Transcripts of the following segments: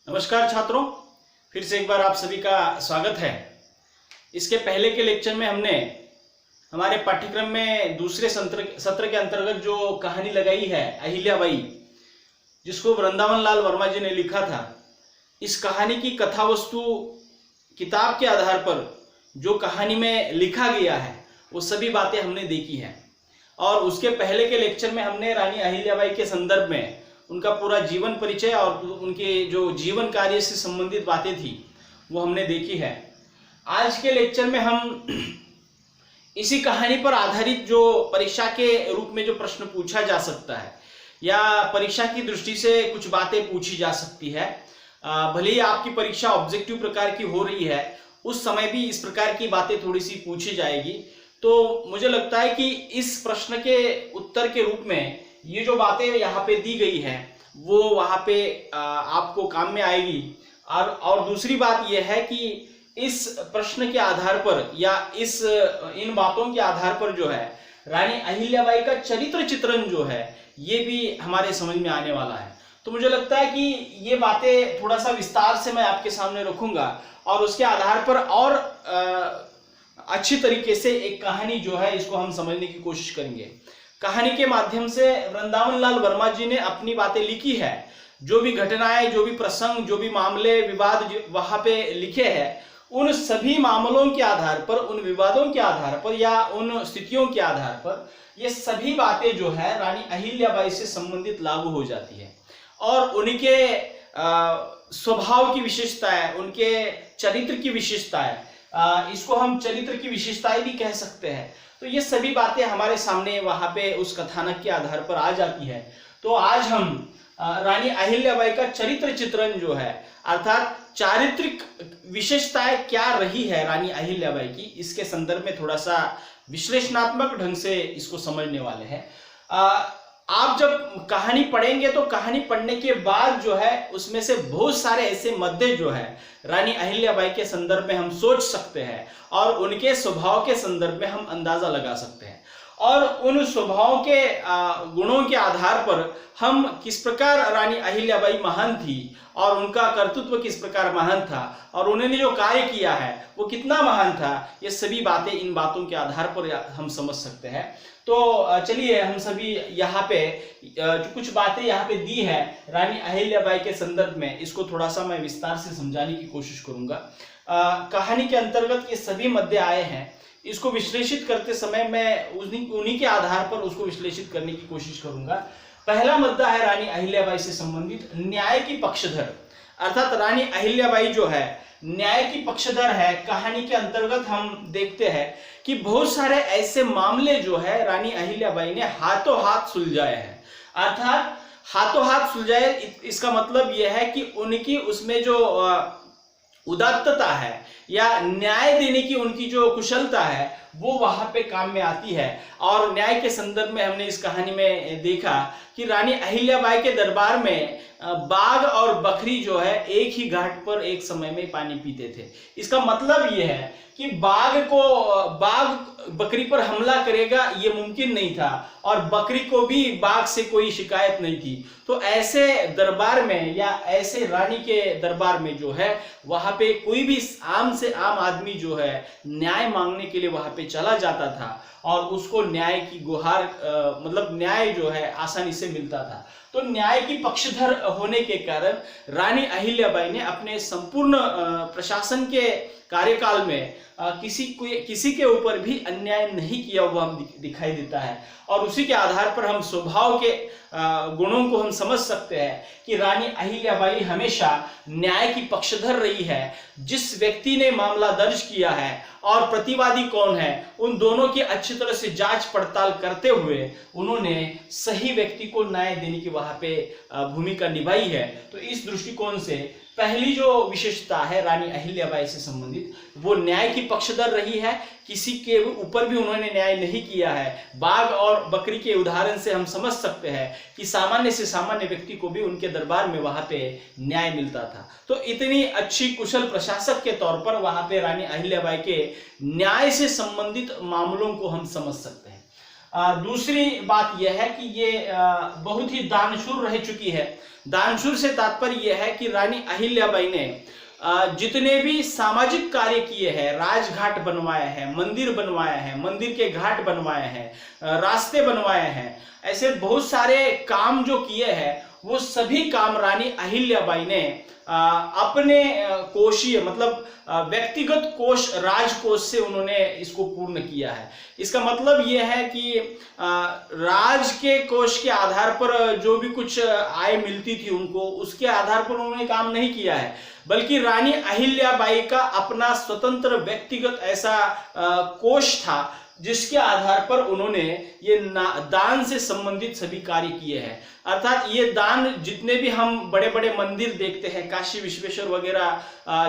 नमस्कार छात्रों, फिर से एक बार आप सभी का स्वागत है। इसके पहले के लेक्चर में हमने हमारे पाठ्यक्रम में दूसरे सत्र के अंतर्गत जो कहानी लगाई है अहिल्याबाई, जिसको वृंदावन लाल वर्मा जी ने लिखा था। इस कहानी की कथा वस्तु किताब के आधार पर जो कहानी में लिखा गया है वो सभी बातें हमने देखी है। और उसके पहले के लेक्चर में हमने रानी अहिल्याबाई के संदर्भ में उनका पूरा जीवन परिचय और उनके जो जीवन कार्य से संबंधित बातें थी वो हमने देखी है। आज के लेक्चर में हम इसी कहानी पर आधारित जो परीक्षा के रूप में जो प्रश्न पूछा जा सकता है या परीक्षा की दृष्टि से कुछ बातें पूछी जा सकती है, भले ही आपकी परीक्षा ऑब्जेक्टिव प्रकार की हो रही है, उस समय भी इस प्रकार की बातें थोड़ी सी पूछी जाएगी। तो मुझे लगता है कि इस प्रश्न के उत्तर के रूप में ये जो बातें यहाँ पे दी गई है वो वहाँ पे आपको काम में आएगी। और दूसरी बात यह है कि इस प्रश्न के आधार पर या इन बातों के आधार पर जो है रानी अहिल्याबाई का चरित्र चित्रण जो है ये भी हमारे समझ में आने वाला है। तो मुझे लगता है कि ये बातें थोड़ा सा विस्तार से मैं आपके सामने रखूंगा और उसके आधार पर और अच्छी तरीके से एक कहानी जो है इसको हम समझने की कोशिश करेंगे। कहानी के माध्यम से वृंदावन लाल वर्मा जी ने अपनी बातें लिखी है। जो भी घटनाएं, जो भी प्रसंग, जो भी मामले विवाद वहां पे लिखे हैं, उन सभी मामलों के आधार पर, उन विवादों के आधार पर या उन स्थितियों के आधार पर ये सभी बातें जो है रानी अहिल्याबाई से संबंधित लागू हो जाती है। और उनके स्वभाव की विशेषताएं, उनके चरित्र की विशेषताएं, इसको हम चरित्र की विशेषताएं भी कह सकते हैं। तो ये सभी बातें हमारे सामने वहां पे उस कथानक के आधार पर आ जाती है। तो आज हम रानी अहिल्याबाई का चरित्र चित्रण जो है, अर्थात चारित्रिक विशेषताएं क्या रही है रानी अहिल्याबाई की, इसके संदर्भ में थोड़ा सा विश्लेषणात्मक ढंग से इसको समझने वाले हैं। आप जब कहानी पढ़ेंगे तो कहानी पढ़ने के बाद जो है उसमें से बहुत सारे ऐसे मुद्दे जो है रानी अहिल्याबाई के संदर्भ में हम सोच सकते हैं और उनके स्वभाव के संदर्भ में हम अंदाजा लगा सकते हैं। और उन स्वभाव के गुणों के आधार पर हम किस प्रकार रानी अहिल्याबाई महान थी और उनका कर्तृत्व किस प्रकार महान था और उन्होंने जो कार्य किया है वो कितना महान था, ये सभी बातें इन बातों के आधार पर हम समझ सकते हैं। तो चलिए हम सभी यहाँ पे जो कुछ बातें यहाँ पे दी है रानी अहिल्याबाई के संदर्भ में, इसको थोड़ा सा मैं विस्तार से समझाने की कोशिश करूंगा। कहानी के अंतर्गत ये सभी मुद्दे आए हैं, इसको विश्लेषित करते समय मैं उन्हीं के आधार पर उसको विश्लेषित करने की कोशिश करूंगा। पहला मुद्दा है रानी अहिल्याबाई से संबंधित न्याय की पक्षधर, अर्थात रानी अहिल्याबाई जो है न्याय की पक्षधर है। कहानी के अंतर्गत हम देखते हैं कि बहुत सारे ऐसे मामले जो है रानी अहिल्याबाई ने हाथों हाथ सुलझाए हैं। अर्थात हाथों हाथ सुलझाए, इसका मतलब यह है कि उनकी उसमें जो उदात्तता है या न्याय देने की उनकी जो कुशलता है वो वहां पे काम में आती है। और न्याय के संदर्भ में हमने इस कहानी में देखा कि रानी अहिल्याबाई के दरबार में बाघ और बकरी जो है एक ही घाट पर एक समय में पानी पीते थे। इसका मतलब यह है कि बाघ बकरी पर हमला करेगा ये मुमकिन नहीं था और बकरी को भी बाघ से कोई शिकायत नहीं थी। तो ऐसे दरबार में या ऐसे रानी के दरबार में जो है वहां पे कोई भी आम से आम आदमी जो है न्याय मांगने के लिए वहां पे चला जाता था और उसको न्याय की गुहार मतलब न्याय जो है आसानी से मिलता था। तो न्याय की पक्षधर होने के कारण रानी अहिल्याबाई ने अपने संपूर्ण प्रशासन के कार्यकाल में किसी के ऊपर भी अन्याय नहीं किया हुआ हम दिखाई देता है। और उसी के आधार पर हम स्वभाव के गुणों को हम समझ सकते हैं कि रानी अहिल्याबाई हमेशा न्याय की पक्षधर रही है। जिस व्यक्ति ने मामला दर्ज किया है और प्रतिवादी कौन है, उन दोनों की अच्छी तरह से जांच पड़ताल करते हुए उन्होंने सही व्यक्ति को न्याय देने की वहां पे भूमिका निभाई है। तो इस दृष्टिकोण से पहली जो विशेषता है रानी अहिल्याबाई से संबंधित वो न्याय की पक्षधर रही है। किसी के ऊपर भी उन्होंने न्याय नहीं किया है। बाघ और बकरी के उदाहरण से हम समझ सकते हैं कि सामान्य से सामान्य व्यक्ति को भी उनके दरबार में वहां पे न्याय मिलता था। तो इतनी अच्छी कुशल प्रशासक के तौर पर वहां पे रानी अहिल्याबाई के न्याय से संबंधित मामलों को हम समझ सकते हैं। दूसरी बात यह है कि ये बहुत ही दानशूर रह चुकी है। दानशूर से तात्पर्य यह है कि रानी अहिल्याबाई ने जितने भी सामाजिक कार्य किए हैं, राजघाट बनवाए हैं, मंदिर बनवाए हैं, मंदिर के घाट बनवाए हैं, रास्ते बनवाए हैं, ऐसे बहुत सारे काम जो किए हैं वो सभी काम रानी अहिल्याबाई ने अपने कोषीय मतलब व्यक्तिगत कोष राजकोष से उन्होंने इसको पूर्ण किया है। इसका मतलब यह है कि राज के कोष के आधार पर जो भी कुछ आय मिलती थी उनको, उसके आधार पर उन्होंने काम नहीं किया है, बल्कि रानी अहिल्याबाई का अपना स्वतंत्र व्यक्तिगत ऐसा कोष था जिसके आधार पर उन्होंने ये दान से संबंधित सभी कार्य किए हैं। अर्थात ये दान, जितने भी हम बड़े बड़े मंदिर देखते हैं, काशी विश्वेश्वर वगैरह,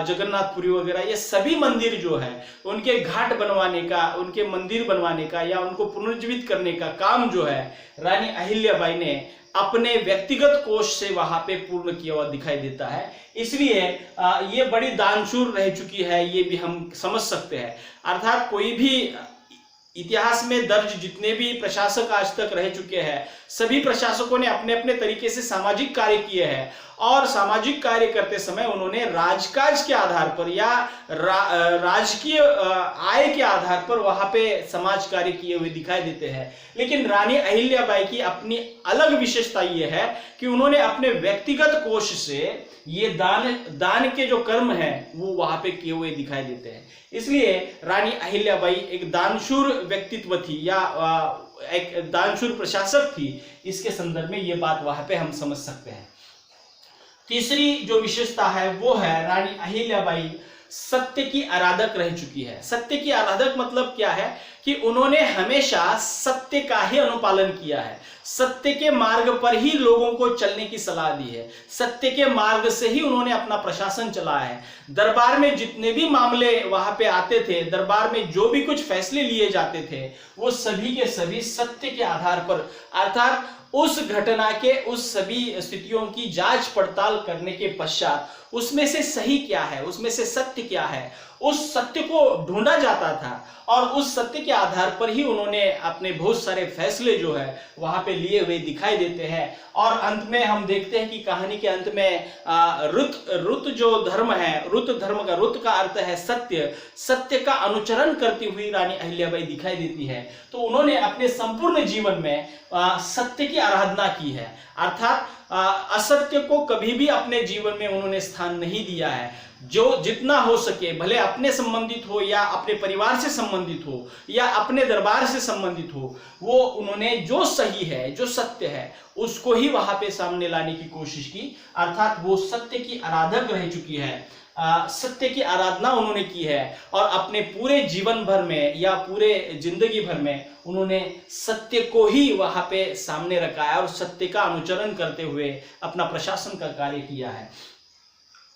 जगन्नाथपुरी वगैरह, ये सभी मंदिर जो है उनके घाट बनवाने का, उनके मंदिर बनवाने का या उनको पुनर्जीवित करने का काम जो है रानी अहिल्याबाई ने अपने व्यक्तिगत कोष से वहां पे पूर्ण किया हुआ दिखाई देता है। इसलिए ये बड़ी दानशूर रह चुकी है, ये भी हम समझ सकते हैं। अर्थात कोई भी इतिहास में दर्ज जितने भी प्रशासक आज तक रह चुके हैं, सभी प्रशासकों ने अपने अपने तरीके से सामाजिक कार्य किए हैं और सामाजिक कार्य करते समय उन्होंने राजकाज के आधार पर या राजकीय आय के आधार पर वहां पे समाज कार्य किए हुए दिखाई देते हैं। लेकिन रानी अहिल्याबाई की अपनी अलग विशेषता यह है कि उन्होंने अपने व्यक्तिगत कोष से ये दान के जो कर्म हैं वो वहां पे किए हुए दिखाई देते हैं। इसलिए रानी अहिल्याबाई एक दानशूर व्यक्तित्व थी या एक दानशूर प्रशासक थी। इसके संदर्भ में ये बात वहां पे हम समझ सकते हैं। तीसरी जो विशेषता है वो है रानी अहिल्याबाई सत्य की आराधक रह चुकी है। सत्य की आराधक मतलब क्या है कि उन्होंने हमेशा सत्य का ही अनुपालन किया है, सत्य के मार्ग पर ही लोगों को चलने की सलाह दी है, सत्य के मार्ग से ही उन्होंने अपना प्रशासन चलाया है। दरबार में जितने भी मामले वहां पे आते थे, दरबार में जो भी कुछ फैसले लिए जाते थे, वो सभी के सभी सत्य के आधार पर, अर्थात उस घटना के उस सभी स्थितियों की जांच पड़ताल करने के पश्चात उसमें से सही क्या है, उसमें से सत्य क्या है, उस सत्य को ढूंढा जाता था और उस सत्य के आधार पर ही उन्होंने अपने बहुत सारे फैसले जो है वहां पे लिए हुए दिखाई देते हैं। और अंत में हम देखते हैं कि कहानी के अंत में रुत जो धर्म है, रुत धर्म का, रुत का अर्थ है सत्य, सत्य का अनुचरण करती हुई रानी अहिल्याबाई दिखाई देती है। तो उन्होंने अपने संपूर्ण जीवन में सत्य की आराधना की है, अर्थात असत्य को कभी भी अपने जीवन में उन्होंने स्थान नहीं दिया है। जो जितना हो सके, भले अपने संबंधित हो या अपने परिवार से संबंधित हो या अपने दरबार से संबंधित हो, वो उन्होंने जो सही है, जो सत्य है, उसको ही वहां पे सामने लाने की कोशिश की। अर्थात वो सत्य की आराधक रह चुकी है, सत्य की आराधना उन्होंने की है और अपने पूरे जीवन भर में या पूरे जिंदगी भर में उन्होंने सत्य को ही वहां पे सामने रखा है और सत्य का अनुचरण करते हुए अपना प्रशासन का कार्य किया है।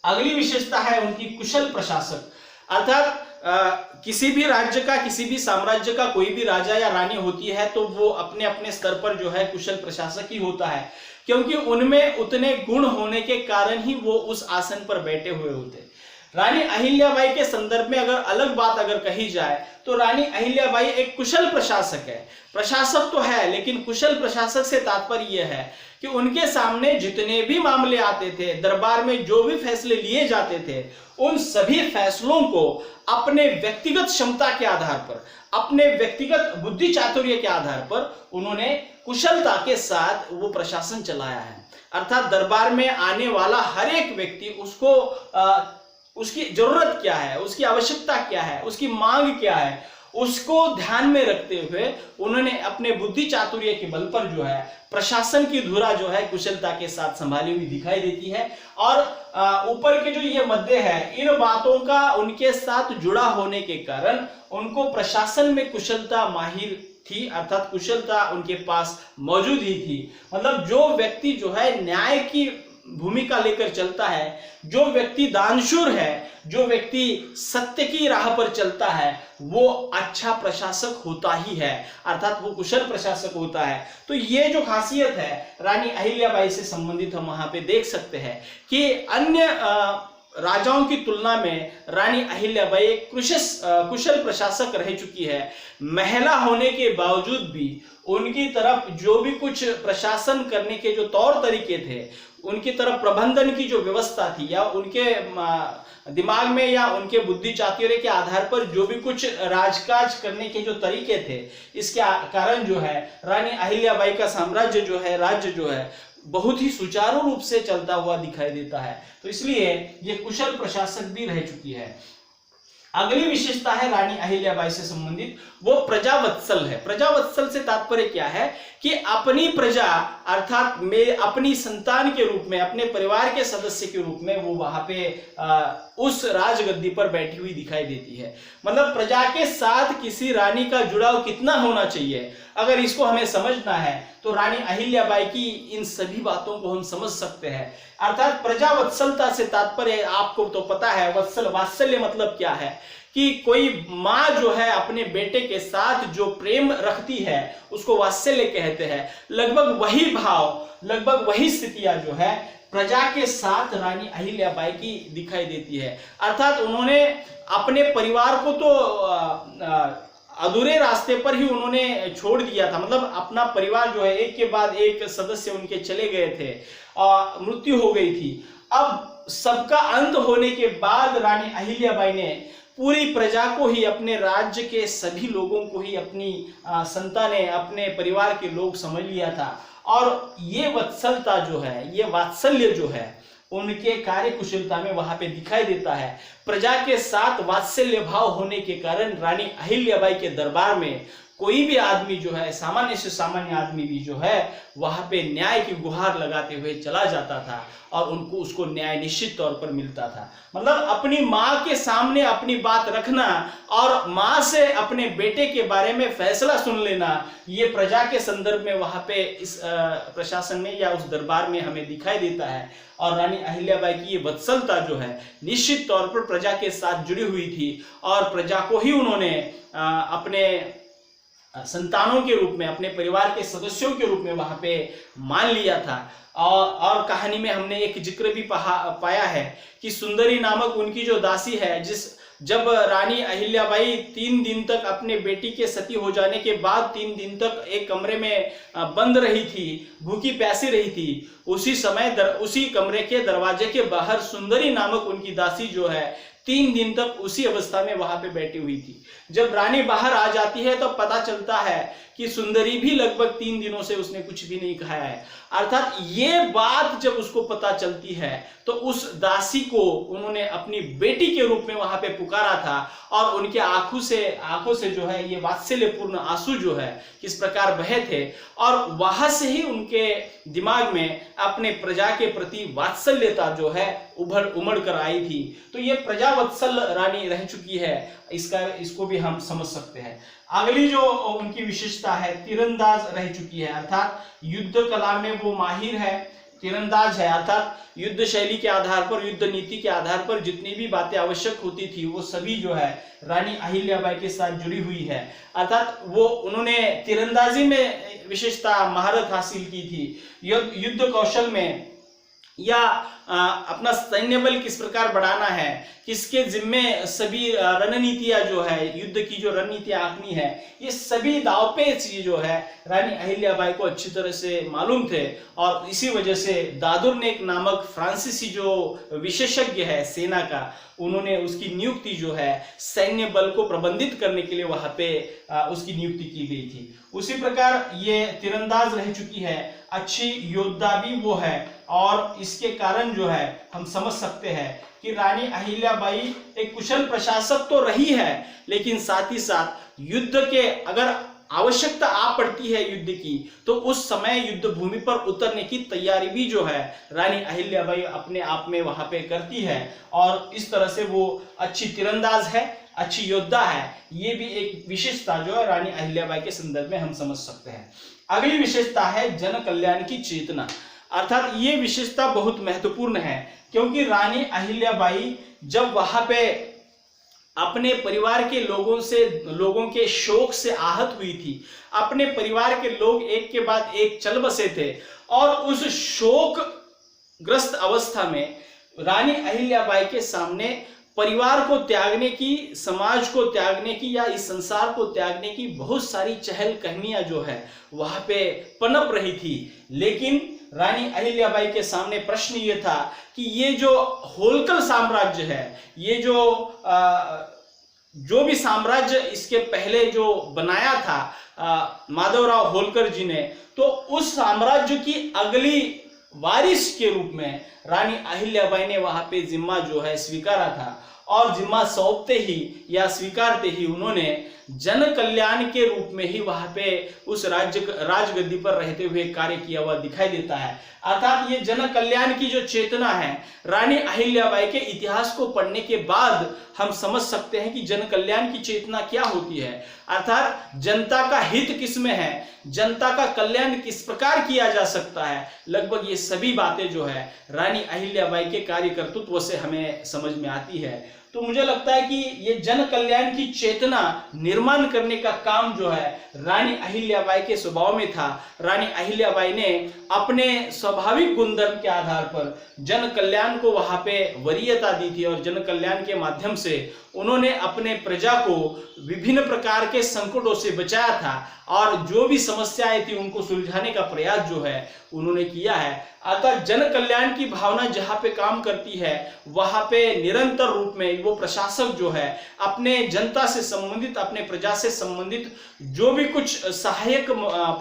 अगली विशेषता है उनकी कुशल प्रशासक। अर्थात किसी भी राज्य का, किसी भी साम्राज्य का कोई भी राजा या रानी होती है तो वो अपने अपने स्तर पर जो है कुशल प्रशासक ही होता है, क्योंकि उनमें उतने गुण होने के कारण ही वो उस आसन पर बैठे हुए होते। रानी अहिल्याबाई के संदर्भ में अगर अलग बात अगर कही जाए तो रानी अहिल्याबाई एक कुशल प्रशासक है। प्रशासक तो है, लेकिन कुशल प्रशासक से तात्पर्य यह है कि उनके सामने जितने भी मामले आते थे, दरबार में जो भी फैसले लिए जाते थे, उन सभी फैसलों को अपने व्यक्तिगत क्षमता के आधार पर, अपने व्यक्तिगत बुद्धि चातुर्य के आधार पर उन्होंने कुशलता के साथ वो प्रशासन चलाया है। अर्थात दरबार में आने वाला हर एक व्यक्ति उसकी जरूरत क्या है, उसकी आवश्यकता क्या है, उसकी मांग क्या है, उसको ध्यान में रखते हुए उन्होंने अपने बुद्धि चातुर्य के बल पर जो है प्रशासन की धुरा जो है कुशलता के साथ संभाली हुई दिखाई देती है। और ऊपर के जो ये मुद्दे हैं, इन बातों का उनके साथ जुड़ा होने के कारण उनको प्रशासन में कुशलता माहिर थी, अर्थात कुशलता उनके पास मौजूद ही थी। मतलब जो व्यक्ति जो है न्याय की भूमिका लेकर चलता है, जो व्यक्ति दानशूर है, जो व्यक्ति सत्य की राह पर चलता है, वो अच्छा प्रशासक होता ही है, अर्थात वो कुशल प्रशासक होता है। तो ये जो खासियत है रानी अहिल्याबाई से संबंधित हम वहां पे देख सकते हैं कि अन्य राजाओं की तुलना में रानी अहिल्याबाई एक कुशल प्रशासक रह चुकी है। महिला होने के बावजूद भी उनकी तरफ जो भी कुछ प्रशासन करने के जो तौर तरीके थे, उनकी तरफ प्रबंधन की जो व्यवस्था थी, या उनके दिमाग में या उनके बुद्धि चातुर्य के आधार पर जो भी कुछ राजकाज करने के जो तरीके थे, इसके कारण जो है रानी अहिल्याबाई का साम्राज्य जो है, राज्य जो है, बहुत ही सुचारू रूप से चलता हुआ दिखाई देता है। तो इसलिए ये कुशल प्रशासक भी रह चुकी है। अगली विशेषता है रानी अहिल्याबाई से संबंधित, वो प्रजावत्सल है। प्रजावत्सल से तात्पर्य क्या है कि अपनी प्रजा अर्थात में अपनी संतान के रूप में, अपने परिवार के सदस्य के रूप में वो वहां पे उस राजगद्दी पर बैठी हुई दिखाई देती है। मतलब प्रजा के साथ किसी रानी का जुड़ाव कितना होना चाहिए, अगर इसको हमें समझना है तो रानी अहिल्याबाई की इन सभी बातों को हम समझ सकते हैं। अर्थात प्रजावत्सलता से तात्पर्य आपको तो पता है, वात्सल्य मतलब क्या है कि कोई माँ जो है अपने बेटे के साथ जो प्रेम रखती है उसको वात्सल्य कहते हैं। लगभग वही भाव, लगभग वही स्थितियां जो है प्रजा के साथ रानी अहिल्याबाई की दिखाई देती है। अर्थात उन्होंने अपने परिवार को तो अधूरे रास्ते पर ही उन्होंने छोड़ दिया था। मतलब अपना परिवार जो है एक के बाद एक सदस्य उनके चले गए थे और मृत्यु हो गई थी। अब सबका अंत होने के बाद रानी अहिल्याबाई ने पूरी प्रजा को ही, अपने राज्य के सभी लोगों को ही अपनी संतानें, अपने परिवार के लोग समझ लिया था। और ये वत्सलता जो है, ये वात्सल्य जो है, उनके कार्य कुशलता में वहां पे दिखाई देता है। प्रजा के साथ वात्सल्य भाव होने के कारण रानी अहिल्याबाई के दरबार में कोई भी आदमी जो है, सामान्य से सामान्य आदमी भी जो है, वहां पे न्याय की गुहार लगाते हुए चला जाता था और उसको न्याय निश्चित तौर पर मिलता था। मतलब अपनी माँ के सामने अपनी बात रखना और माँ से अपने बेटे के बारे में फैसला सुन लेना, ये प्रजा के संदर्भ में वहां पे इस प्रशासन में या उस दरबार में हमें दिखाई देता है। और रानी अहिल्याबाई की ये वत्सलता जो है निश्चित तौर पर प्रजा के साथ जुड़ी हुई थी और प्रजा को ही उन्होंने अपने संतानों के रूप में, अपने परिवार के सदस्यों के रूप में वहां पे मान लिया था। और कहानी में हमने एक जिक्र भी पाया है कि सुंदरी नामक उनकी जो दासी है, जब रानी अहिल्याबाई 3 दिन तक अपने बेटी के सती हो जाने के बाद 3 दिन तक एक कमरे में बंद रही थी, भूखी प्यासी रही थी, उसी समय उसी कमरे के दरवाजे के बाहर सुंदरी नामक उनकी दासी जो है 3 दिन तक उसी अवस्था में वहां पे बैठी हुई थी। जब रानी बाहर आ जाती है तो पता चलता है कि सुंदरी भी लगभग 3 दिनों से उसने कुछ भी नहीं खाया है। अर्थात ये बात जब उसको पता चलती है तो उस दासी को उन्होंने अपनी बेटी के रूप में वहां पे पुकारा था और उनके आंखों से जो है ये वात्सल्यपूर्ण आंसू जो है किस प्रकार बहे थे और वहां से ही उनके दिमाग में अपने प्रजा के प्रति वात्सल्यता जो है उमड़ कर आई थी। तो ये प्रजावत्सल रानी रह चुकी है, इसको भी हम समझ सकते हैं। अगली जो उनकी विशेषता है, तीरंदाज रह चुकी है। अर्थात युद्ध कला में वो माहिर है, तीरंदाज है। अर्थात युद्ध शैली के आधार पर, युद्ध नीति के आधार पर जितनी भी बातें आवश्यक होती थी वो सभी जो है रानी अहिल्याबाई के साथ जुड़ी हुई है। अर्थात वो उन्होंने तीरंदाजी में विशेषता महारत हासिल की थी। युद्ध कौशल में या अपना सैन्य बल किस प्रकार बढ़ाना है, किसके जिम्मे सभी रणनीतियां जो है, युद्ध की जो रणनीतियां आंकनी है, ये सभी दांवपेच ये जो है रानी अहिल्याबाई को अच्छी तरह से मालूम थे। और इसी वजह से दादुरनेक नामक फ्रांसीसी जो विशेषज्ञ है सेना का, उन्होंने उसकी नियुक्ति जो है सैन्य बल को प्रबंधित करने के लिए वहां पे उसकी नियुक्ति की गई थी। उसी प्रकार ये तीरंदाज रह चुकी है, अच्छी योद्धा भी वो है। और इसके कारण जो है हम समझ सकते हैं कि रानी अहिल्याबाई एक कुशल प्रशासक तो रही है, लेकिन साथ ही साथ युद्ध के अगर आवश्यकता आ पड़ती है युद्ध की, तो उस समय युद्ध भूमि पर उतरने की तैयारी भी जो है रानी अहिल्याबाई अपने आप में वहां पे करती है। और इस तरह से वो अच्छी तीरंदाज है, अच्छी योद्धा है। ये भी एक विशेषता जो है रानी अहिल्याबाई के संदर्भ में हम समझ सकते हैं। अगली विशेषता है जन कल्याण की चेतना। अर्थात ये विशेषता बहुत महत्वपूर्ण है, क्योंकि रानी अहिल्याबाई जब वहां पे अपने परिवार के लोगों के शोक से आहत हुई थी, अपने परिवार के लोग एक के बाद एक चल बसे थे और उस शोक ग्रस्त अवस्था में रानी अहिल्याबाई के सामने परिवार को त्यागने की, समाज को त्यागने की या इस संसार को त्यागने की बहुत सारी चहलकदमियां जो है वहां पे पनप रही थी। लेकिन रानी अहिल्याबाई के सामने प्रश्न ये था कि ये जो होलकर साम्राज्य है, ये जो भी साम्राज्य इसके पहले जो बनाया था माधवराव होलकर जी ने, तो उस साम्राज्य की अगली वारिस के रूप में रानी अहिल्याबाई ने वहां पे जिम्मा जो है स्वीकारा था। और जिम्मा सौंपते ही या स्वीकारते ही उन्होंने जन कल्याण के रूप में ही वहां पे उस राजगद्दी पर रहते हुए कार्य किया हुआ दिखाई देता है। अर्थात ये जन कल्याण की जो चेतना है, रानी अहिल्याबाई के इतिहास को पढ़ने के बाद हम समझ सकते हैं कि जन कल्याण की चेतना क्या होती है। अर्थात जनता का हित किसमें है, जनता का कल्याण किस प्रकार किया जा सकता है, लगभग ये सभी बातें जो है रानी अहिल्याबाई के कार्य कर्तृत्व से हमें समझ में आती है। तो मुझे लगता है कि ये जन कल्याण की चेतना निर्माण करने का काम जो है रानी अहिल्याबाई के स्वभाव में था। रानी अहिल्याबाई ने अपने स्वाभाविक गुणधर्म के आधार पर जन कल्याण को वहां पे वरीयता दी थी और जन कल्याण के माध्यम से उन्होंने अपने प्रजा को विभिन्न प्रकार के संकटों से बचाया था और जो भी समस्याएं थी उनको सुलझाने का प्रयास जो है उन्होंने किया है। अतः जन कल्याण की भावना जहां पे काम करती है वहां पे निरंतर रूप में वो प्रशासक जो है अपने जनता से संबंधित, अपने प्रजा से संबंधित जो भी कुछ सहायक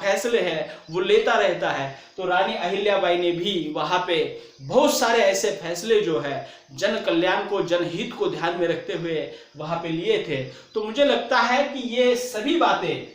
फैसले हैं वो लेता रहता है। तो रानी अहिल्याबाई ने भी वहां पे बहुत सारे ऐसे फैसले जो है जन कल्याण को, जनहित को ध्यान में रखते हुए वहां पे लिए थे। तो मुझे लगता है कि ये सभी बातें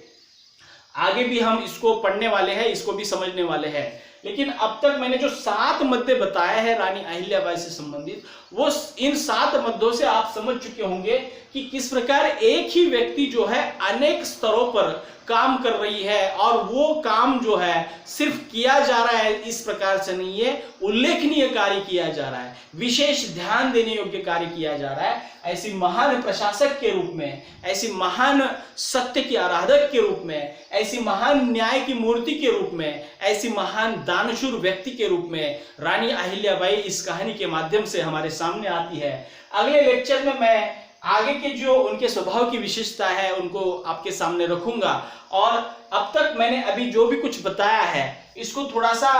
आगे भी हम इसको पढ़ने वाले हैं, इसको भी समझने वाले हैं। लेकिन अब तक मैंने जो 7 मुद्दे बताए हैं रानी अहिल्याबाई से संबंधित, वो इन 7 मुद्दों से आप समझ चुके होंगे कि किस प्रकार एक ही व्यक्ति जो है अनेक स्तरों पर काम कर रही है और वो काम जो है सिर्फ किया जा रहा है इस प्रकार से नहीं है, उल्लेखनीय कार्य किया जा रहा है, विशेष ध्यान देने योग्य कार्य किया जा रहा है। ऐसी महान प्रशासक के रूप में, ऐसी महान सत्य की आराधक के रूप में, ऐसी महान न्याय की मूर्ति के रूप में, ऐसी महान दानशूर व्यक्ति के रूप में रानी अहिल्याबाई इस कहानी के माध्यम से हमारे सामने आती है। अगले लेक्चर में मैं आगे के जो उनके स्वभाव की विशेषता है उनको आपके सामने रखूंगा। और अब तक मैंने अभी जो भी कुछ बताया है इसको थोड़ा सा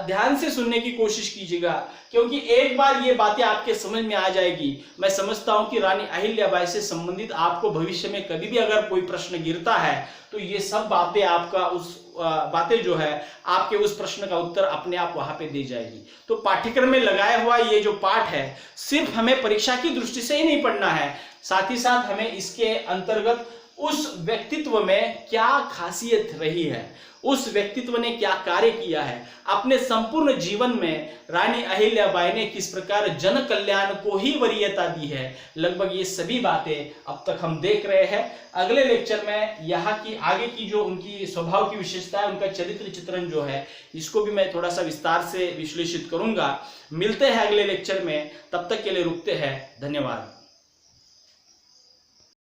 ध्यान से सुनने की कोशिश कीजिएगा, क्योंकि एक बार ये बातें आपके समझ में आ जाएगी। मैं समझता हूं कि रानी अहिल्याबाई से संबंधित आपको भविष्य में कभी भी अगर कोई प्रश्न गिरता है तो ये सब बातें आपका बातें जो है आपके उस प्रश्न का उत्तर अपने आप वहां पे दे जाएगी। तो पाठ्यक्रम में लगाया हुआ ये जो पाठ है सिर्फ हमें परीक्षा की दृष्टि से ही नहीं पढ़ना है, साथ ही साथ हमें इसके अंतर्गत उस व्यक्तित्व में क्या खासियत रही है, उस व्यक्तित्व ने क्या कार्य किया है, अपने संपूर्ण जीवन में रानी अहिल्याबाई ने किस प्रकार जन कल्याण को ही वरीयता दी है, लगभग ये सभी बातें अब तक हम देख रहे हैं। अगले लेक्चर में यहाँ की आगे की जो उनकी स्वभाव की विशेषता है, उनका चरित्र चित्रण जो है, इसको भी मैं थोड़ा सा विस्तार से विश्लेषित करूंगा। मिलते हैं अगले लेक्चर में, तब तक के लिए रुकते हैं। धन्यवाद।